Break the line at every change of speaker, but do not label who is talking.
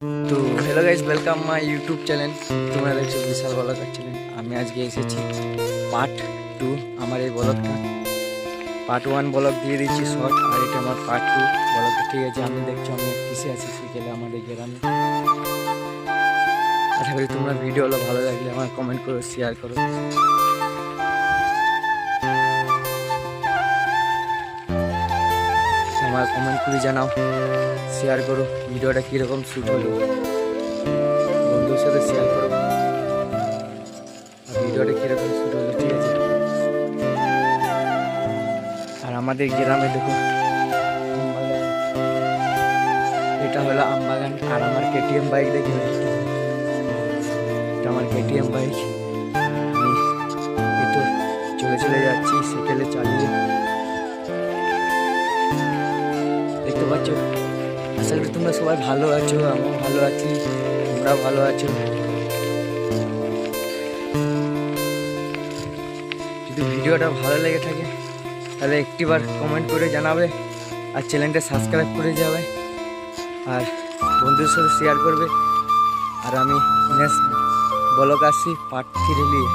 তো hello guys, welcome my YouTube channel. তোমরা দেখছো বিশাল ব্লগার চ্যানেল। আমি আজকে এসেছি পার্ট 2 আমার এই ব্লগটা। পার্ট 1 ব্লগ দিয়ে দিচ্ছি শর্ট, আর এটা আমার পার্ট 2 ব্লগটা। ঠিক আছে, আমি দেখছো আমি কিসে আছি বিকেলে আমাদের গ্রামে। আশা করি তোমরা ভিডিওগুলো ভালো লাগলে আমার কমেন্ট করো, শেয়ার করো। আমার কমেন্ট করে জানাও, শেয়ার করো ভিডিওটা কীরকম শ্যুট হলো, বন্ধুর সাথে শেয়ার করো ভিডিওটা কীরকম শ্যুট হলো। ঠিক আছে, আর আমাদের গ্রামে দেখো আমবাগান, এটা হলো আমবাগান। আর আমার কেটিএম বাইক দেখি, এটা আমার কেটিএম বাইক। আমি এই তো চলে চলে যাচ্ছি সাইকেলে চালিয়ে, দেখতে পাচ্ছ। আশা করি তোমরা সবাই ভালো আছো, আমিও ভালো আছি, তোমরাও ভালো আছো। যদি ভিডিওটা ভালো লেগে থাকে তাহলে একটিবার কমেন্ট করে জানাবে, আর চ্যানেলটা সাবস্ক্রাইব করে যাবে, আর বন্ধুদের সাথে শেয়ার করবে। আর আমি নেক্সট ব্লগ আসছি পার্ট 3 নিয়ে।